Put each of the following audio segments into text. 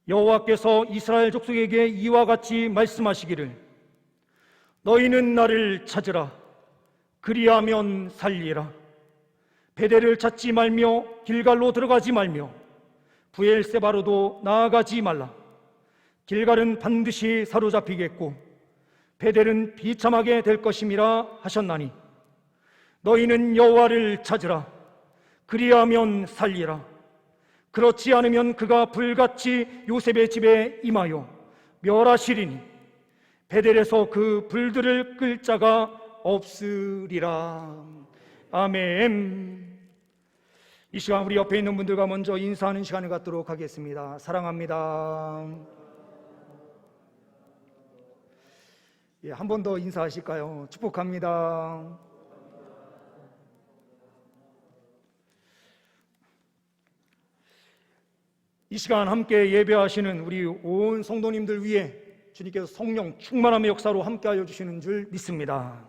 여호와께서 이스라엘 족속에게 이와 같이 말씀하시기를 너희는 나를 찾으라. 그리하면 살리라. 베델을 찾지 말며 길갈로 들어가지 말며 브엘세바로도 나아가지 말라. 길갈은 반드시 사로잡히겠고 베델은 비참하게 될 것임이라 하셨나니 너희는 여호와를 찾으라. 그리하면 살리라. 그렇지 않으면 그가 불같이 요셉의 집에 임하여 멸하시리니 베델에서 그 불들을 끌 자가 없으리라. 아멘. 이 시간 우리 옆에 있는 분들과 먼저 인사하는 시간을 갖도록 하겠습니다. 사랑합니다. 한 번 더 인사하실까요? 축복합니다. 이 시간 함께 예배하시는 우리 온 성도님들 위해 주님께서 성령 충만함의 역사로 함께하여 주시는 줄 믿습니다.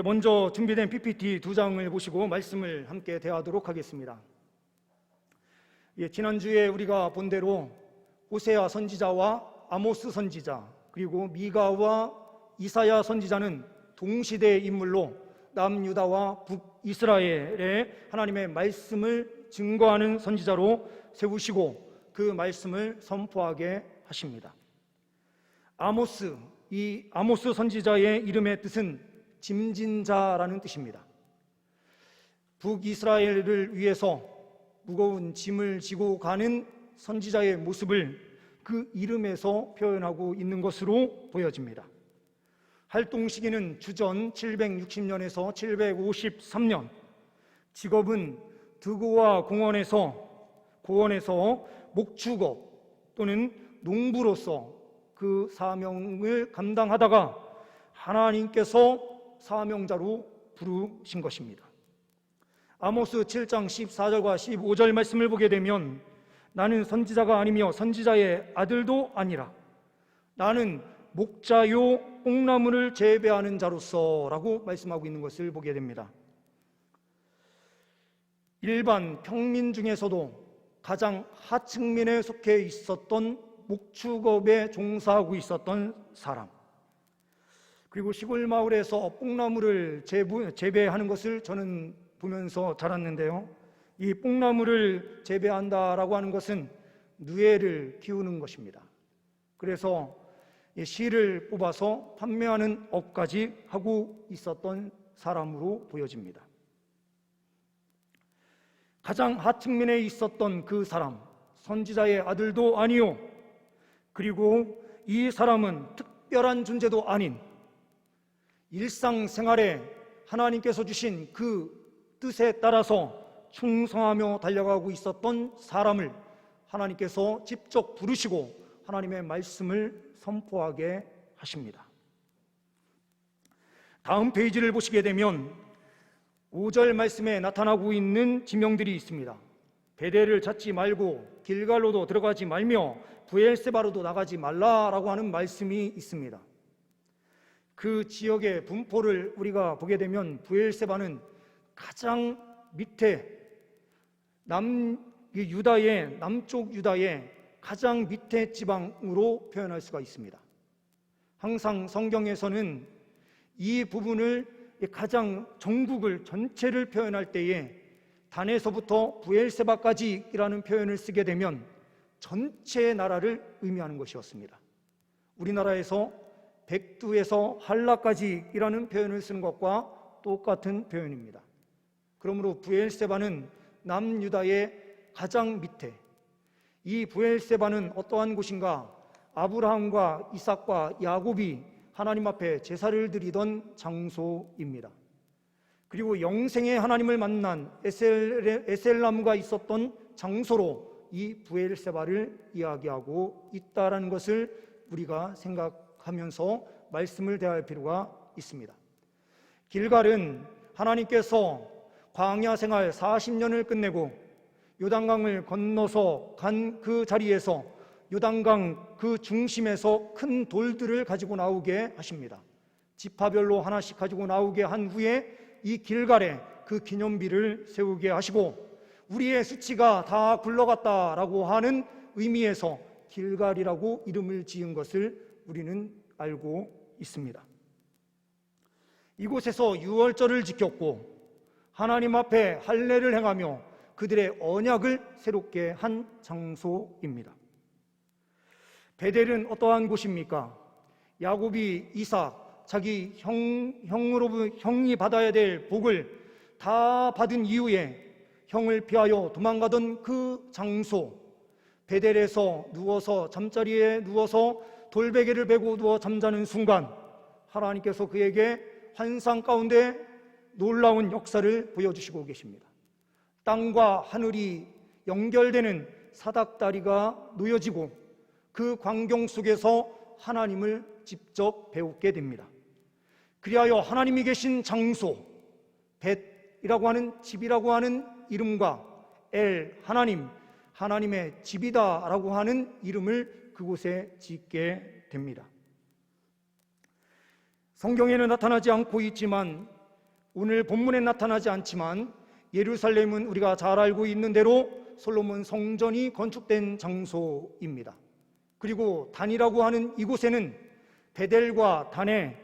먼저 준비된 PPT 2장을 보시고 말씀을 함께 대하도록 하겠습니다. 지난주에 우리가 본 대로 호세아 선지자와 아모스 선지자 그리고 미가와 이사야 선지자는 동시대의 인물로 남유다와 북이스라엘에 하나님의 말씀을 증거하는 선지자로 세우시고 그 말씀을 선포하게 하십니다. 이 아모스 선지자의 이름의 뜻은 짐진자라는 뜻입니다. 북이스라엘을 위해서 무거운 짐을 지고 가는 선지자의 모습을 그 이름에서 표현하고 있는 것으로 보여집니다. 활동 시기는 주전 760년에서 753년, 직업은 드고와 고원에서 목축업 또는 농부로서 그 사명을 감당하다가 하나님께서 사명자로 부르신 것입니다. 아모스 7장 14절과 15절 말씀을 보게 되면 나는 선지자가 아니며 선지자의 아들도 아니라 나는 목자요 뽕나무를 재배하는 자로서 라고 말씀하고 있는 것을 보게 됩니다. 일반 평민 중에서도 가장 하층민에 속해 있었던 목축업에 종사하고 있었던 사람, 그리고 시골 마을에서 뽕나무를 재배하는 것을 저는 보면서 자랐는데요, 이 뽕나무를 재배한다라고 하는 것은 누에를 키우는 것입니다. 그래서 실을 뽑아서 판매하는 업까지 하고 있었던 사람으로 보여집니다. 가장 하층민에 있었던 그 사람, 선지자의 아들도 아니요, 그리고 이 사람은 특별한 존재도 아닌 일상생활에 하나님께서 주신 그 뜻에 따라서 충성하며 달려가고 있었던 사람을 하나님께서 직접 부르시고 하나님의 말씀을 선포하게 하십니다. 다음 페이지를 보시게 되면 5절 말씀에 나타나고 있는 지명들이 있습니다. 베델을 찾지 말고 길갈로도 들어가지 말며 브엘세바로도 나가지 말라라고 하는 말씀이 있습니다. 그 지역의 분포를 우리가 보게 되면 브엘세바는 가장 밑에 남쪽 유다의 가장 밑에 지방으로 표현할 수가 있습니다. 항상 성경에서는 이 부분을 가장 전국을 전체를 표현할 때에 단에서부터 브엘세바까지라는 표현을 쓰게 되면 전체 나라를 의미하는 것이었습니다. 우리나라에서 백두에서 한라까지라는 표현을 쓰는 것과 똑같은 표현입니다. 그러므로 브엘세바는 남유다의 가장 밑에, 이 브엘세바는 어떠한 곳인가? 아브라함과 이삭과 야곱이 하나님 앞에 제사를 드리던 장소입니다. 그리고 영생의 하나님을 만난 에셀나무가 있었던 장소로 이 브엘세바를 이야기하고 있다는 것을 우리가 생각하면서 말씀을 대할 필요가 있습니다. 길갈은 하나님께서 광야 생활 40년을 끝내고 요단강을 건너서 간 그 자리에서 요단강 그 중심에서 큰 돌들을 가지고 나오게 하십니다. 지파별로 하나씩 가지고 나오게 한 후에 이 길갈에 그 기념비를 세우게 하시고 우리의 수치가 다 굴러갔다라고 하는 의미에서 길갈이라고 이름을 지은 것을 우리는 알고 있습니다. 이곳에서 유월절을 지켰고 하나님 앞에 할례를 행하며 그들의 언약을 새롭게 한 장소입니다. 베델은 어떠한 곳입니까? 야곱이 이삭, 자기 형이 받아야 될 복을 다 받은 이후에 형을 피하여 도망가던 그 장소, 베델에서 누워서 잠자리에 누워서 돌베개를 베고 누워 잠자는 순간 하나님께서 그에게 환상 가운데 놀라운 역사를 보여주시고 계십니다. 땅과 하늘이 연결되는 사닥다리가 놓여지고 그 광경 속에서 하나님을 직접 배우게 됩니다. 그리하여 하나님이 계신 장소, 벳이라고 하는 집이라고 하는 이름과 엘, 하나님의 집이다라고 하는 이름을 그곳에 짓게 됩니다. 성경에는 나타나지 않고 있지만, 오늘 본문에 나타나지 않지만 예루살렘은 우리가 잘 알고 있는 대로 솔로몬 성전이 건축된 장소입니다. 그리고 단이라고 하는 이곳에는 베델과 단의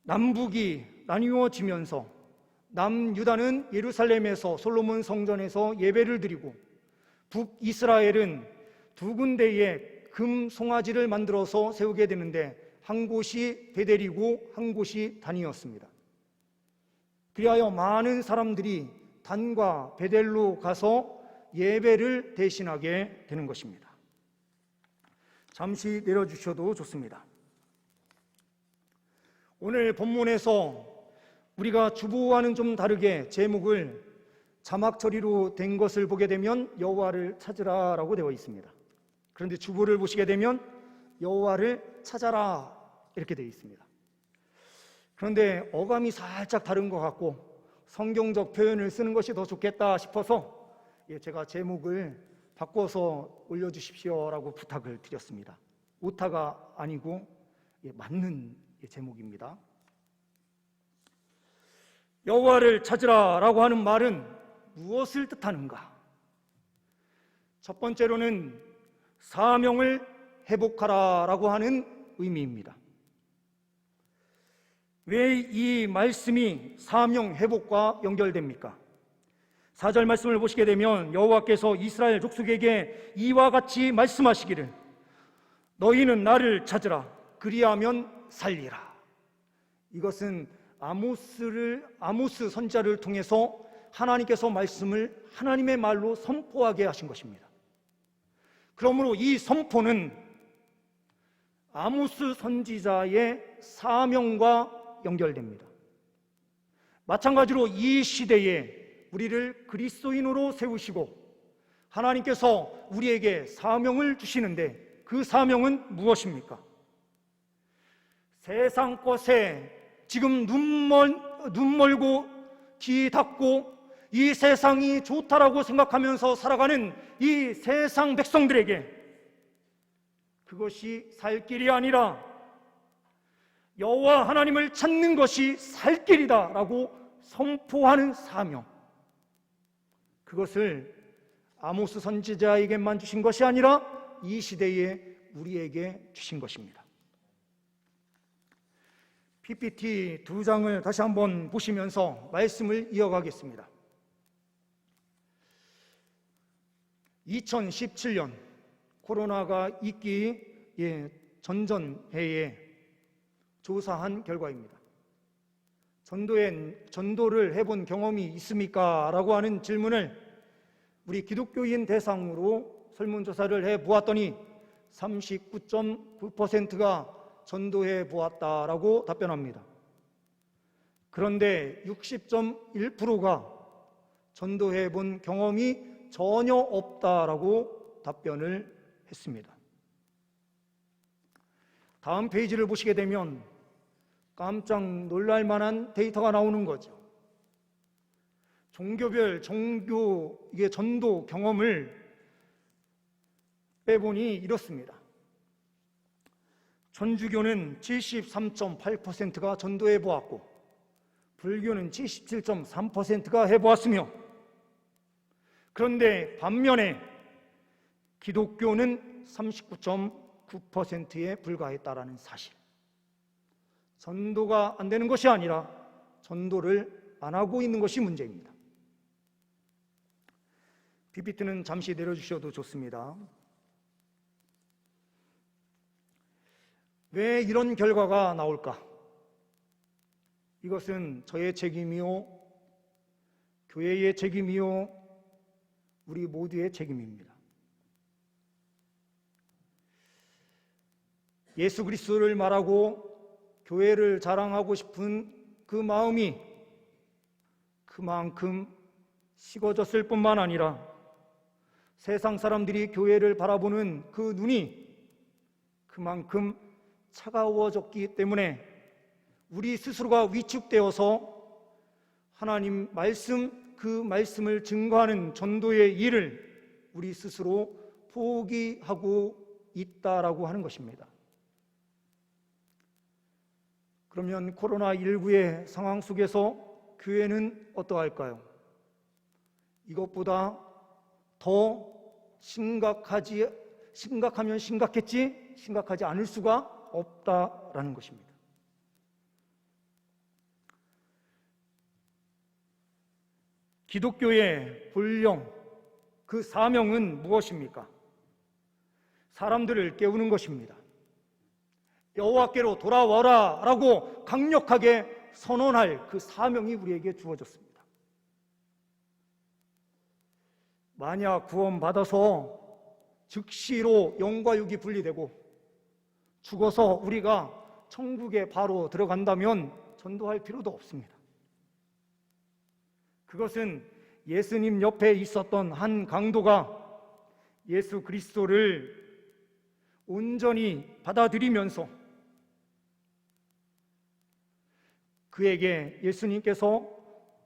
남북이 나뉘어지면서 남유다는 예루살렘에서 솔로몬 성전에서 예배를 드리고 북이스라엘은 두 군데의 금 송아지를 만들어서 세우게 되는데 한 곳이 베델이고 한 곳이 단이었습니다. 그리하여 많은 사람들이 단과 베델로 가서 예배를 대신하게 되는 것입니다. 잠시 내려주셔도 좋습니다. 오늘 본문에서 우리가 주보와는 좀 다르게 제목을 자막 처리로 된 것을 보게 되면 여호와를 찾으라라고 되어 있습니다. 그런데 주보를 보시게 되면 여호와를 찾아라 이렇게 되어 있습니다. 그런데 어감이 살짝 다른 것 같고 성경적 표현을 쓰는 것이 더 좋겠다 싶어서 제가 제목을 바꿔서 올려주십시오라고 부탁을 드렸습니다. 오타가 아니고 맞는 제목입니다. 여호와를 찾으라라고 하는 말은 무엇을 뜻하는가? 첫 번째로는 사명을 회복하라라고 하는 의미입니다. 왜 이 말씀이 사명 회복과 연결됩니까? 4절 말씀을 보시게 되면 여호와께서 이스라엘 족속에게 이와 같이 말씀하시기를 너희는 나를 찾으라 그리하면 살리라. 이것은 아모스 선지자를 통해서 하나님께서 말씀을 하나님의 말로 선포하게 하신 것입니다. 그러므로 이 선포는 아모스 선지자의 사명과 연결됩니다. 마찬가지로 이 시대에 우리를 그리스도인으로 세우시고 하나님께서 우리에게 사명을 주시는데 그 사명은 무엇입니까? 세상 것에 지금 눈 멀고 귀 닫고 이 세상이 좋다라고 생각하면서 살아가는 이 세상 백성들에게 그것이 살 길이 아니라 여호와 하나님을 찾는 것이 살 길이다라고 선포하는 사명, 그것을 아모스 선지자에게만 주신 것이 아니라 이 시대에 우리에게 주신 것입니다. PPT 2장을 다시 한번 보시면서 말씀을 이어가겠습니다. 2017년 코로나가 있기 전전해에 조사한 결과입니다. 전도를 해본 경험이 있습니까? 라고 하는 질문을 우리 기독교인 대상으로 설문조사를 해보았더니 39.9%가 전도해 보았다라고 답변합니다. 그런데 60.1%가 전도해 본 경험이 전혀 없다라고 답변을 했습니다. 다음 페이지를 보시게 되면 깜짝 놀랄 만한 데이터가 나오는 거죠. 종교별 전도 경험을 빼보니 이렇습니다. 천주교는 73.8%가 전도해 보았고 불교는 77.3%가 해보았으며 그런데 반면에 기독교는 39.9%에 불과했다라는 사실. 전도가 안 되는 것이 아니라 전도를 안 하고 있는 것이 문제입니다. PPT는 잠시 내려주셔도 좋습니다. 왜 이런 결과가 나올까? 이것은 저의 책임이요, 교회의 책임이요, 우리 모두의 책임입니다. 예수 그리스도를 말하고 교회를 자랑하고 싶은 그 마음이 그만큼 식어졌을 뿐만 아니라 세상 사람들이 교회를 바라보는 그 눈이 그만큼 차가워졌기 때문에 우리 스스로가 위축되어서 하나님 말씀, 그 말씀을 증거하는 전도의 일을 우리 스스로 포기하고 있다라고 하는 것입니다. 그러면 코로나19의 상황 속에서 교회는 어떠할까요? 이것보다 더 심각하면 심각했지 심각하지 않을 수가 없다라는 것입니다. 기독교의 본령, 그 사명은 무엇입니까? 사람들을 깨우는 것입니다. 여호와께로 돌아와라 라고 강력하게 선언할 그 사명이 우리에게 주어졌습니다. 만약 구원받아서 즉시로 영과 육이 분리되고 죽어서 우리가 천국에 바로 들어간다면 전도할 필요도 없습니다. 그것은 예수님 옆에 있었던 한 강도가 예수 그리스도를 온전히 받아들이면서 그에게 예수님께서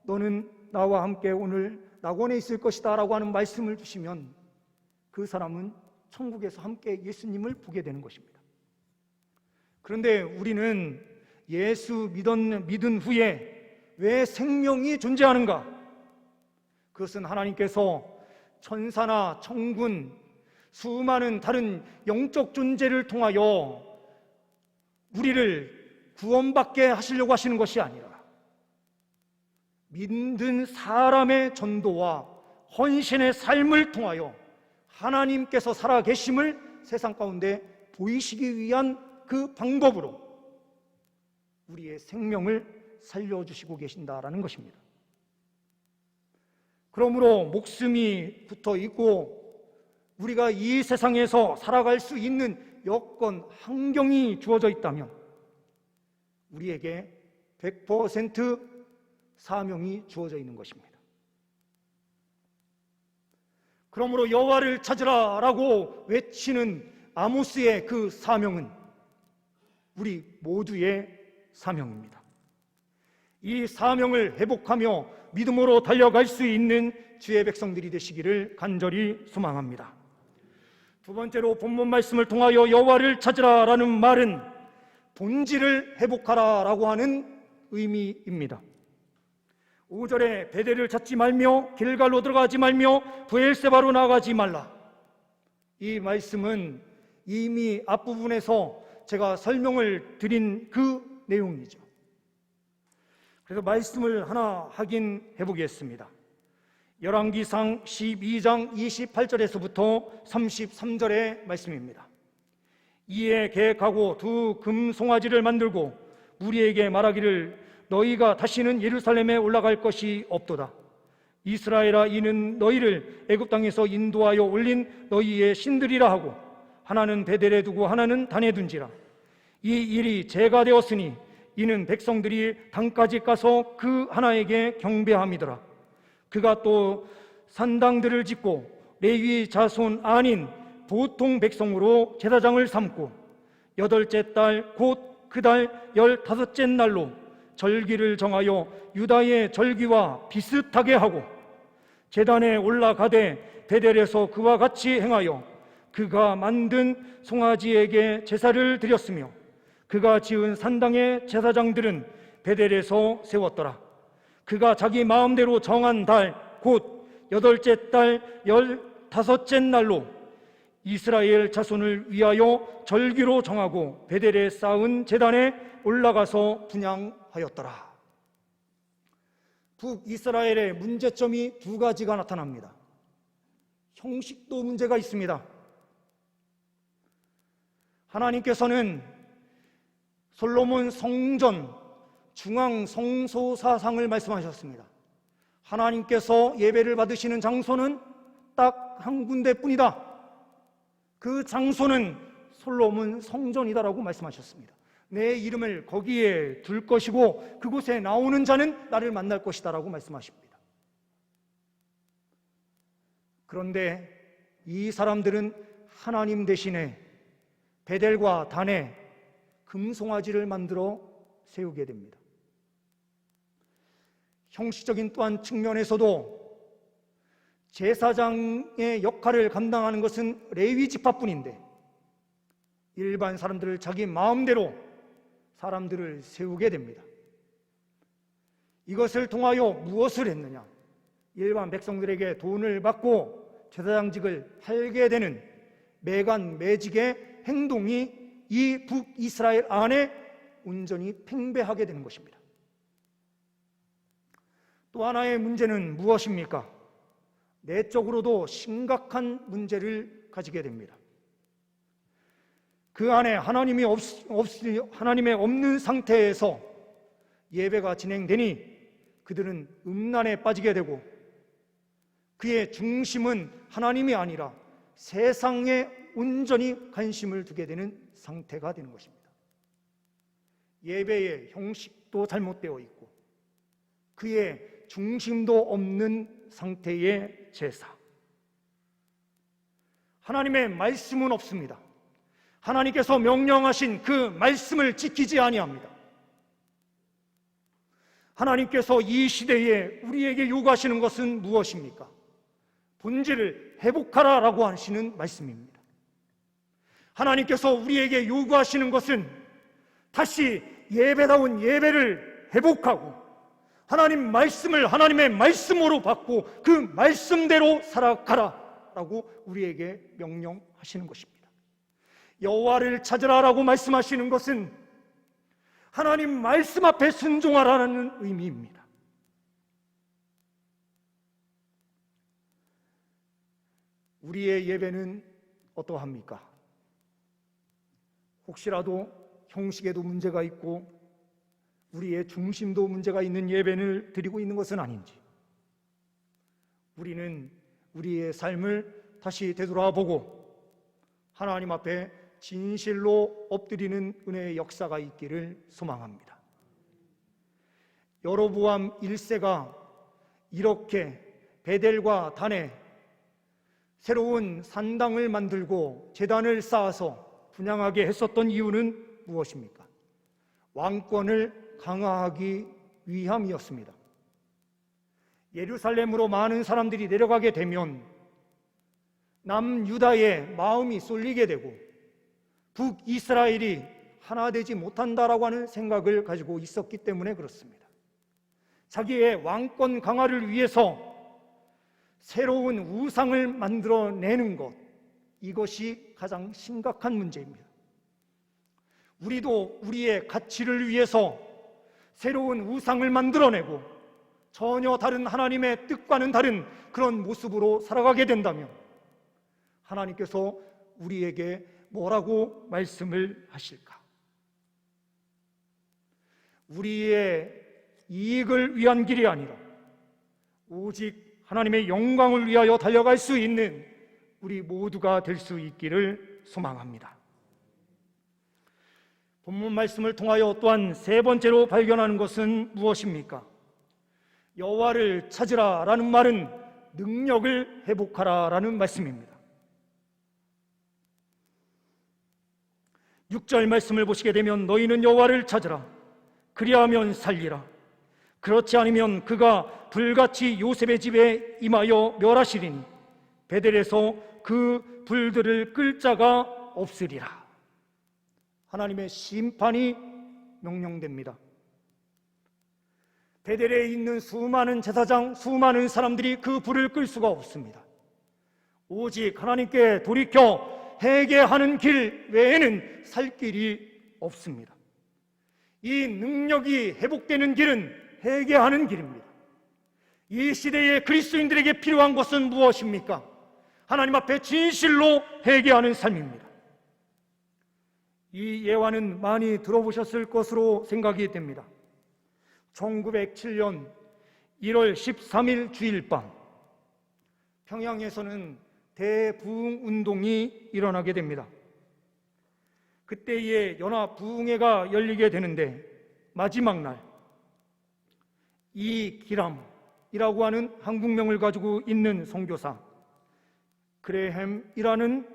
너는 나와 함께 오늘 낙원에 있을 것이다 라고 하는 말씀을 주시면 그 사람은 천국에서 함께 예수님을 보게 되는 것입니다. 그런데 우리는 예수 믿은 후에 왜 생명이 존재하는가? 그것은 하나님께서 천사나 천군, 수많은 다른 영적 존재를 통하여 우리를 구원받게 하시려고 하시는 것이 아니라 믿는 사람의 전도와 헌신의 삶을 통하여 하나님께서 살아계심을 세상 가운데 보이시기 위한 그 방법으로 우리의 생명을 살려주시고 계신다라는 것입니다. 그러므로 목숨이 붙어 있고 우리가 이 세상에서 살아갈 수 있는 여건, 환경이 주어져 있다면 우리에게 100% 사명이 주어져 있는 것입니다. 그러므로 여호와를 찾으라 라고 외치는 아모스의 그 사명은 우리 모두의 사명입니다. 이 사명을 회복하며 믿음으로 달려갈 수 있는 주의 백성들이 되시기를 간절히 소망합니다. 두 번째로 본문 말씀을 통하여 여호와를 찾으라 라는 말은 본질을 회복하라 라고 하는 의미입니다. 5절에 베델을 찾지 말며 길갈로 들어가지 말며 브엘세바로 나가지 말라. 이 말씀은 이미 앞부분에서 제가 설명을 드린 그 내용이죠. 그래서 말씀을 하나 확인해 보겠습니다. 열왕기상 12장 28절에서부터 33절의 말씀입니다. 이에 계획하고 두 금송아지를 만들고 무리에게 말하기를 너희가 다시는 예루살렘에 올라갈 것이 없도다. 이스라엘아, 이는 너희를 애굽 땅에서 인도하여 올린 너희의 신들이라 하고 하나는 베델에 두고 하나는 단에 둔지라. 이 일이 제가 되었으니 이는 백성들이 단까지 가서 그 하나에게 경배함이더라. 그가 또 산당들을 짓고 레위 자손 아닌 보통 백성으로 제사장을 삼고 8째 달 곧 그 달 15째 날로 절기를 정하여 유다의 절기와 비슷하게 하고 제단에 올라가되 베델에서 그와 같이 행하여 그가 만든 송아지에게 제사를 드렸으며 그가 지은 산당의 제사장들은 베델에서 세웠더라. 그가 자기 마음대로 정한 달 곧 8째 달 15째 날로 이스라엘 자손을 위하여 절기로 정하고 베델에 쌓은 제단에 올라가서 분향하였더라. 북이스라엘의 문제점이 두 가지가 나타납니다. 형식도 문제가 있습니다. 하나님께서는 솔로몬 성전 중앙 성소 사상을 말씀하셨습니다. 하나님께서 예배를 받으시는 장소는 딱 한 군데뿐이다. 그 장소는 솔로몬 성전이다라고 말씀하셨습니다. 내 이름을 거기에 둘 것이고 그곳에 나오는 자는 나를 만날 것이다라고 말씀하십니다. 그런데 이 사람들은 하나님 대신에 베델과 단에 금송아지를 만들어 세우게 됩니다. 형식적인 또한 측면에서도 제사장의 역할을 감당하는 것은 레위 지파뿐인데 일반 사람들을 자기 마음대로 사람들을 세우게 됩니다. 이것을 통하여 무엇을 했느냐? 일반 백성들에게 돈을 받고 제사장직을 팔게 되는 매간매직의 행동이 이 북이스라엘 안에 온전히 팽배하게 되는 것입니다. 또 하나의 문제는 무엇입니까? 내적으로도 심각한 문제를 가지게 됩니다. 그 안에 하나님이 하나님의 없는 상태에서 예배가 진행되니 그들은 음란에 빠지게 되고 그의 중심은 하나님이 아니라 세상에 온전히 관심을 두게 되는 상태가 되는 것입니다. 예배의 형식도 잘못되어 있고 그의 중심도 없는 상태의 제사. 하나님의 말씀은 없습니다. 하나님께서 명령하신 그 말씀을 지키지 아니합니다. 하나님께서 이 시대에 우리에게 요구하시는 것은 무엇입니까? 본질을 회복하라라고 하시는 말씀입니다. 하나님께서 우리에게 요구하시는 것은 다시 예배다운 예배를 회복하고 하나님 말씀을 하나님의 말씀으로 받고 그 말씀대로 살아가라라고 우리에게 명령하시는 것입니다. 여호와를 찾으라라고 말씀하시는 것은 하나님 말씀 앞에 순종하라는 의미입니다. 우리의 예배는 어떠합니까? 혹시라도 형식에도 문제가 있고 우리의 중심도 문제가 있는 예배를 드리고 있는 것은 아닌지, 우리는 우리의 삶을 다시 되돌아보고 하나님 앞에 진실로 엎드리는 은혜의 역사가 있기를 소망합니다. 여로보암 1세가 이렇게 베델과 단에 새로운 산당을 만들고 제단을 쌓아서 분향하게 했었던 이유는 무엇입니까? 왕권을 강화하기 위함이었습니다. 예루살렘으로 많은 사람들이 내려가게 되면 남유다의 마음이 쏠리게 되고 북이스라엘이 하나 되지 못한다라고 하는 생각을 가지고 있었기 때문에 그렇습니다. 자기의 왕권 강화를 위해서 새로운 우상을 만들어내는 것, 이것이 가장 심각한 문제입니다. 우리도 우리의 가치를 위해서 새로운 우상을 만들어내고 전혀 다른 하나님의 뜻과는 다른 그런 모습으로 살아가게 된다면 하나님께서 우리에게 뭐라고 말씀을 하실까? 우리의 이익을 위한 길이 아니라 오직 하나님의 영광을 위하여 달려갈 수 있는 우리 모두가 될 수 있기를 소망합니다. 본문 말씀을 통하여 또한 세 번째로 발견하는 것은 무엇입니까? 여호와를 찾으라 라는 말은 능력을 회복하라 라는 말씀입니다. 6절 말씀을 보시게 되면 너희는 여호와를 찾으라 그리하면 살리라 그렇지 않으면 그가 불같이 요셉의 집에 임하여 멸하시리니 베델에서 그 불들을 끌 자가 없으리라. 하나님의 심판이 명령됩니다. 베델에 있는 수많은 제사장, 수많은 사람들이 그 불을 끌 수가 없습니다. 오직 하나님께 돌이켜 회개하는 길 외에는 살 길이 없습니다. 이 능력이 회복되는 길은 회개하는 길입니다. 이 시대의 그리스도인들에게 필요한 것은 무엇입니까? 하나님 앞에 진실로 회개하는 삶입니다. 이 예화는 많이 들어보셨을 것으로 생각이 됩니다. 1907년 1월 13일 주일밤, 평양에서는 대부흥운동이 일어나게 됩니다. 그때에 연합부흥회가 열리게 되는데, 마지막 날 이기람이라고 하는 한국명을 가지고 있는 선교사 그레햄이라는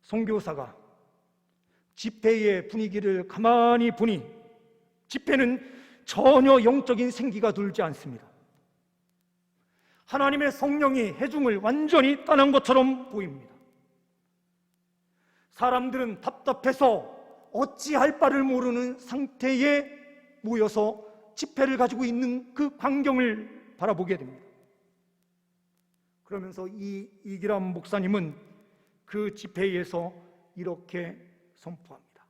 선교사가 집회의 분위기를 가만히 보니 집회는 전혀 영적인 생기가 돌지 않습니다. 하나님의 성령이 회중을 완전히 떠난 것처럼 보입니다. 사람들은 답답해서 어찌할 바를 모르는 상태에 모여서 집회를 가지고 있는 그 광경을 바라보게 됩니다. 그러면서 이기람 목사님은 그 집회에서 이렇게 선포합니다.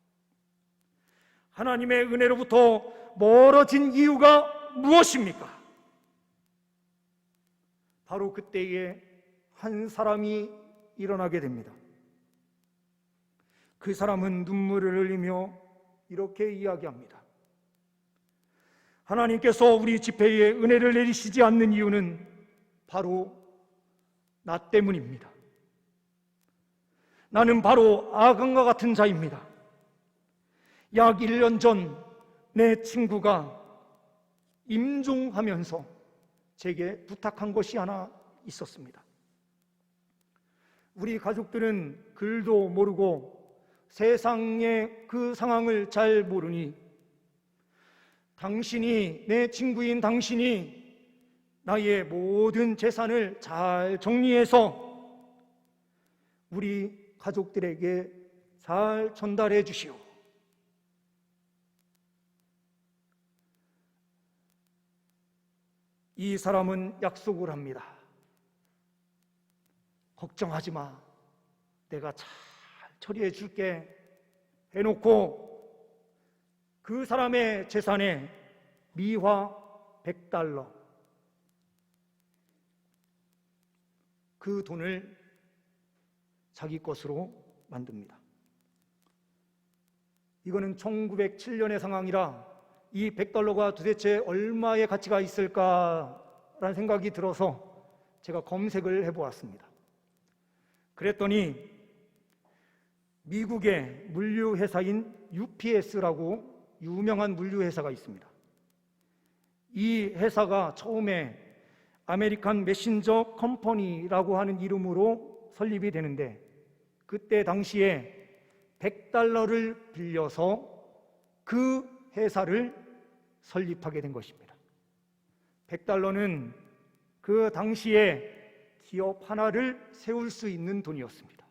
하나님의 은혜로부터 멀어진 이유가 무엇입니까? 바로 그때에 한 사람이 일어나게 됩니다. 그 사람은 눈물을 흘리며 이렇게 이야기합니다. 하나님께서 우리 집회에 은혜를 내리시지 않는 이유는 바로 나 때문입니다. 나는 바로 아간과 같은 자입니다. 약 1년 전 내 친구가 임종하면서 제게 부탁한 것이 하나 있었습니다. 우리 가족들은 글도 모르고 세상의 그 상황을 잘 모르니 당신이, 내 친구인 당신이 나의 모든 재산을 잘 정리해서 우리 가족들에게 잘 전달해 주시오. 이 사람은 약속을 합니다. 걱정하지 마, 내가 잘 처리해 줄게 해놓고 그 사람의 재산에 미화 100달러, 그 돈을 자기 것으로 만듭니다. 이거는 1907년의 상황이라 이 100달러가 도대체 얼마의 가치가 있을까라는 생각이 들어서 제가 검색을 해보았습니다. 그랬더니 미국의 물류회사인 UPS라고 유명한 물류회사가 있습니다. 이 회사가 처음에 아메리칸 메신저 컴퍼니라고 하는 이름으로 설립이 되는데, 그때 당시에 100달러를 빌려서 그 회사를 설립하게 된 것입니다. 100달러는 그 당시에 기업 하나를 세울 수 있는 돈이었습니다.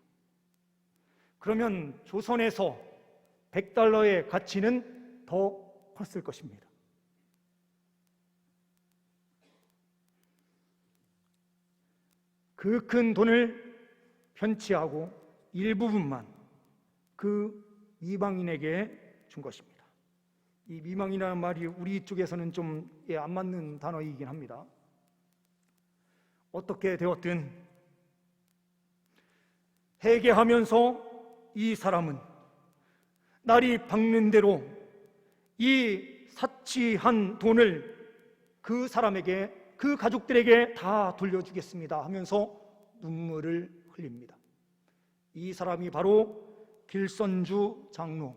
그러면 조선에서 100달러의 가치는 더 컸을 것입니다. 그 큰 돈을 편취하고 일부분만 그 이방인에게 준 것입니다. 이 미망이라는 말이 우리 쪽에서는 좀 안 맞는 단어이긴 합니다. 어떻게 되었든 회개하면서 이 사람은 날이 밝는 대로 이 사치한 돈을 그 사람에게, 그 가족들에게 다 돌려주겠습니다 하면서 눈물을 흘립니다. 이 사람이 바로 길선주 장로,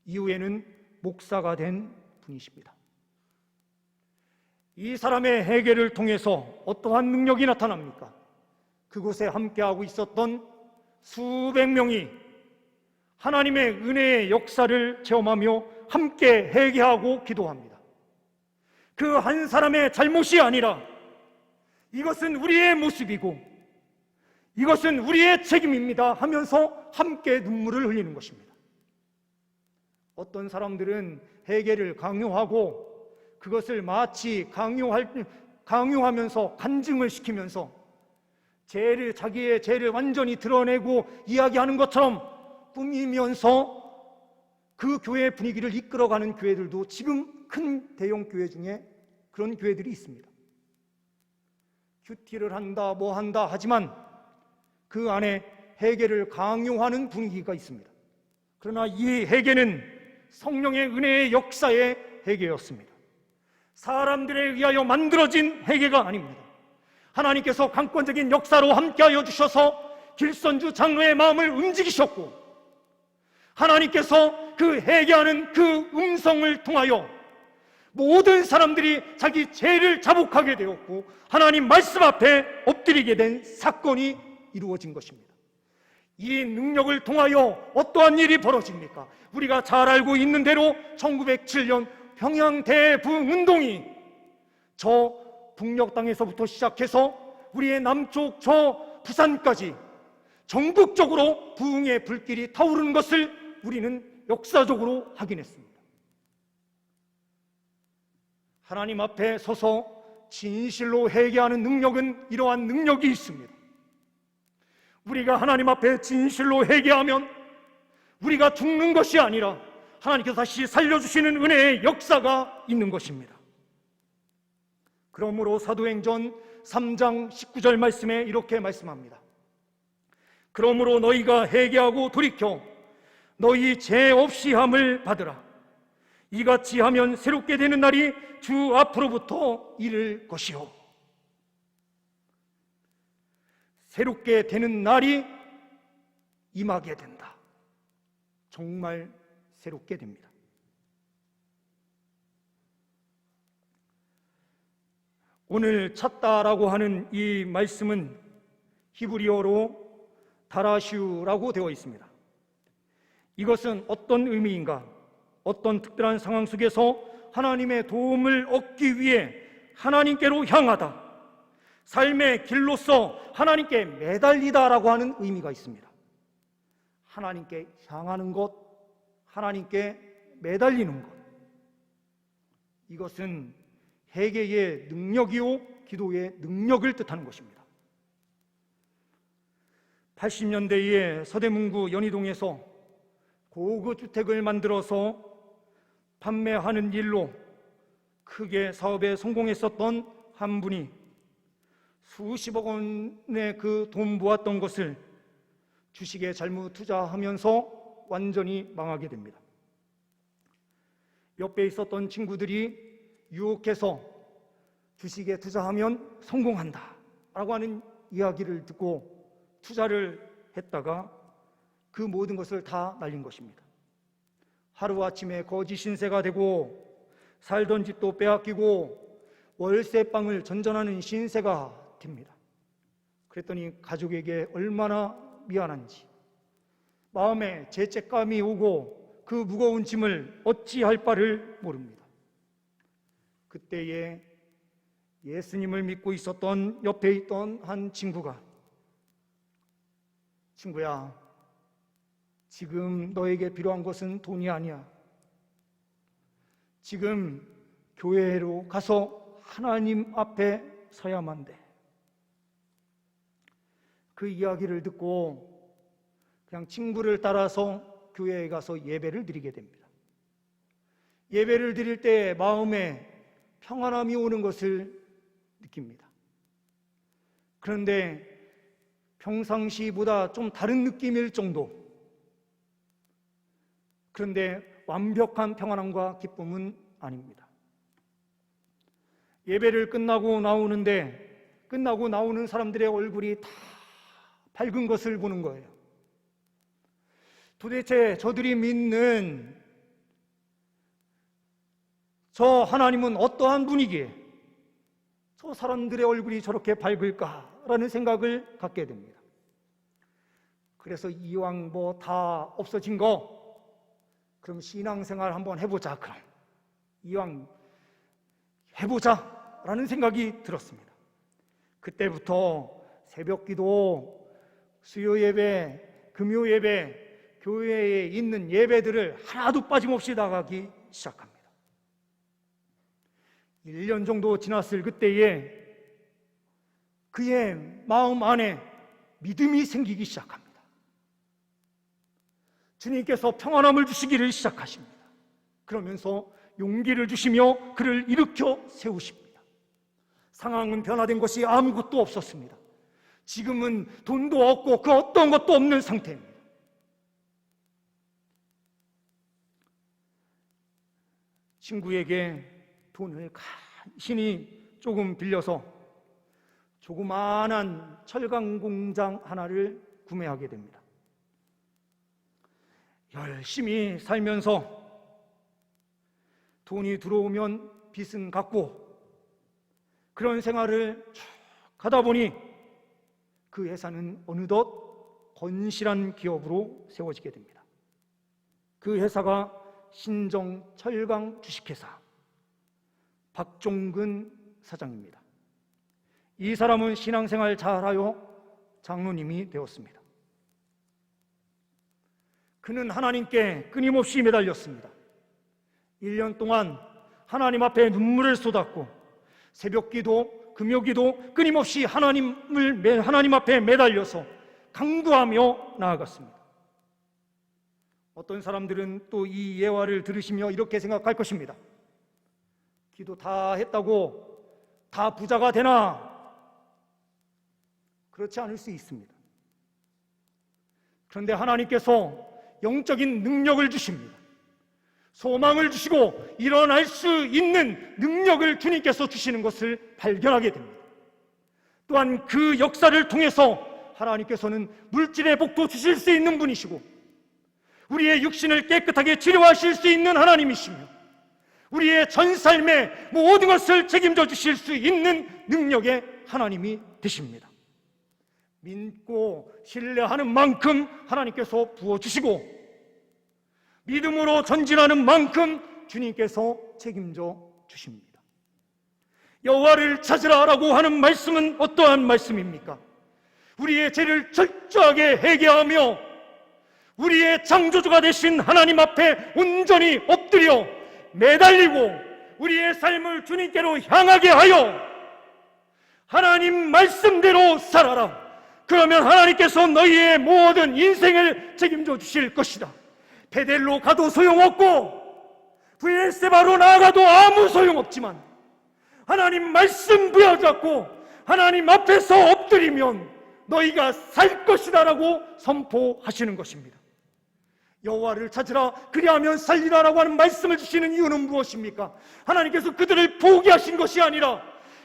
이후에는 목사가 된 분이십니다. 이 사람의 회개를 통해서 어떠한 능력이 나타납니까? 그곳에 함께하고 있었던 수백 명이 하나님의 은혜의 역사를 체험하며 함께 회개하고 기도합니다. 그 한 사람의 잘못이 아니라 이것은 우리의 모습이고 이것은 우리의 책임입니다 하면서 함께 눈물을 흘리는 것입니다. 어떤 사람들은 회개를 강요하고 그것을 마치 강요하면서 간증을 시키면서 자기의 죄를 완전히 드러내고 이야기하는 것처럼 꾸미면서 그 교회 분위기를 이끌어가는 교회들도 지금 큰 대형 교회 중에 그런 교회들이 있습니다. 큐티를 한다 뭐 한다 하지만 그 안에 회개를 강요하는 분위기가 있습니다. 그러나 이 회개는 성령의 은혜의 역사의 회개였습니다. 사람들에 의하여 만들어진 회개가 아닙니다. 하나님께서 강권적인 역사로 함께하여 주셔서 길선주 장로의 마음을 움직이셨고, 하나님께서 그 회개하는 그 음성을 통하여 모든 사람들이 자기 죄를 자복하게 되었고 하나님 말씀 앞에 엎드리게 된 사건이 이루어진 것입니다. 이 능력을 통하여 어떠한 일이 벌어집니까? 우리가 잘 알고 있는 대로 1907년 평양 대부운동이 저 북녘 땅에서부터 시작해서 우리의 남쪽 저 부산까지 전국적으로 부흥의 불길이 타오르는 것을 우리는 역사적으로 확인했습니다. 하나님 앞에 서서 진실로 회개하는 능력은 이러한 능력이 있습니다. 우리가 하나님 앞에 진실로 회개하면 우리가 죽는 것이 아니라 하나님께서 다시 살려주시는 은혜의 역사가 있는 것입니다. 그러므로 사도행전 3장 19절 말씀에 이렇게 말씀합니다. 그러므로 너희가 회개하고 돌이켜 너희 죄 없이 함을 받으라. 이같이 하면 새롭게 되는 날이 주 앞으로부터 이를 것이요. 새롭게 되는 날이 임하게 된다. 정말 새롭게 됩니다. 오늘 찾다라고 하는 이 말씀은 히브리어로 다라슈라고 되어 있습니다. 이것은 어떤 의미인가? 어떤 특별한 상황 속에서 하나님의 도움을 얻기 위해 하나님께로 향하다, 삶의 길로서 하나님께 매달리다라고 하는 의미가 있습니다. 하나님께 향하는 것, 하나님께 매달리는 것, 이것은 회개의 능력이요 기도의 능력을 뜻하는 것입니다. 80년대에 서대문구 연희동에서 고급 주택을 만들어서 판매하는 일로 크게 사업에 성공했었던 한 분이 수십억 원의 그 돈 모았던 것을 주식에 잘못 투자하면서 완전히 망하게 됩니다. 옆에 있었던 친구들이 유혹해서 주식에 투자하면 성공한다 라고 하는 이야기를 듣고 투자를 했다가 그 모든 것을 다 날린 것입니다. 하루아침에 거지 신세가 되고 살던 집도 빼앗기고 월세방을 전전하는 신세가 됩니다. 그랬더니 가족에게 얼마나 미안한지 마음에 죄책감이 오고 그 무거운 짐을 어찌할 바를 모릅니다. 그때에 예수님을 믿고 있었던 옆에 있던 한 친구가, 친구야, 지금 너에게 필요한 것은 돈이 아니야. 지금 교회로 가서 하나님 앞에 서야만 돼. 그 이야기를 듣고 그냥 친구를 따라서 교회에 가서 예배를 드리게 됩니다. 예배를 드릴 때 마음에 평안함이 오는 것을 느낍니다. 그런데 평상시보다 좀 다른 느낌일 정도, 그런데 완벽한 평안함과 기쁨은 아닙니다. 예배를 끝나고 나오는 사람들의 얼굴이 다 밝은 것을 보는 거예요. 도대체 저들이 믿는 저 하나님은 어떠한 분이기에 저 사람들의 얼굴이 저렇게 밝을까라는 생각을 갖게 됩니다. 그래서 이왕 뭐 다 없어진 거, 그럼 신앙생활 한번 해보자. 그럼 이왕 해보자라는 생각이 들었습니다. 그때부터 새벽기도, 수요예배, 금요예배, 교회에 있는 예배들을 하나도 빠짐없이 나가기 시작합니다. 1년 정도 지났을 그때에 그의 마음 안에 믿음이 생기기 시작합니다. 주님께서 평안함을 주시기를 시작하십니다. 그러면서 용기를 주시며 그를 일으켜 세우십니다. 상황은 변화된 것이 아무것도 없었습니다. 지금은 돈도 없고 그 어떤 것도 없는 상태입니다. 친구에게 돈을 간신히 조금 빌려서 조그마한 철강 공장 하나를 구매하게 됩니다. 열심히 살면서 돈이 들어오면 빚은 갚고 그런 생활을 쭉 하다 보니 그 회사는 어느덧 건실한 기업으로 세워지게 됩니다. 그 회사가 신정철강 주식회사 박종근 사장입니다. 이 사람은 신앙생활 잘하여 장로님이 되었습니다. 그는 하나님께 끊임없이 매달렸습니다. 1년 동안 하나님 앞에 눈물을 쏟았고 새벽기도, 금요기도 끊임없이 하나님 앞에 매달려서 강구하며 나아갔습니다. 어떤 사람들은 또 이 예화를 들으시며 이렇게 생각할 것입니다. 기도 다 했다고 다 부자가 되나? 그렇지 않을 수 있습니다. 그런데 하나님께서 영적인 능력을 주십니다. 소망을 주시고 일어날 수 있는 능력을 주님께서 주시는 것을 발견하게 됩니다. 또한 그 역사를 통해서 하나님께서는 물질의 복도 주실 수 있는 분이시고 우리의 육신을 깨끗하게 치료하실 수 있는 하나님이시며 우리의 전 삶의 모든 것을 책임져 주실 수 있는 능력의 하나님이 되십니다. 믿고 신뢰하는 만큼 하나님께서 부어주시고 믿음으로 전진하는 만큼 주님께서 책임져 주십니다. 여호와를 찾으라라고 하는 말씀은 어떠한 말씀입니까? 우리의 죄를 철저하게 회개하며 우리의 창조주가 되신 하나님 앞에 온전히 엎드려 매달리고 우리의 삶을 주님께로 향하게 하여 하나님 말씀대로 살아라. 그러면 하나님께서 너희의 모든 인생을 책임져 주실 것이다. 베델로 가도 소용없고 브엘세바로 나아가도 아무 소용없지만 하나님 말씀 부여잡고 하나님 앞에서 엎드리면 너희가 살 것이다 라고 선포하시는 것입니다. 여호와를 찾으라 그리하면 살리라라고 하는 말씀을 주시는 이유는 무엇입니까? 하나님께서 그들을 포기하신 것이 아니라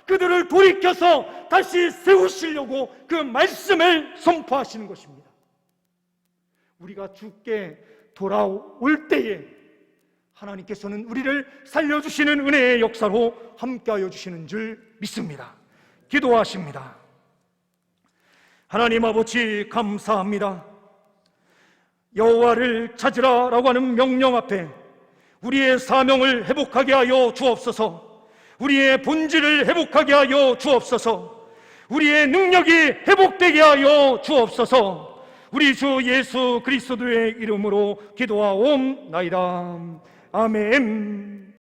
그들을 돌이켜서 다시 세우시려고 그 말씀을 선포하시는 것입니다. 우리가 주께 돌아올 때에 하나님께서는 우리를 살려주시는 은혜의 역사로 함께하여 주시는 줄 믿습니다. 기도하십니다. 하나님 아버지 감사합니다. 여호와를 찾으라라고 하는 명령 앞에 우리의 사명을 회복하게 하여 주옵소서. 우리의 본질을 회복하게 하여 주옵소서. 우리의 능력이 회복되게 하여 주옵소서. 우리 주 예수 그리스도의 이름으로 기도하옵나이다. 아멘.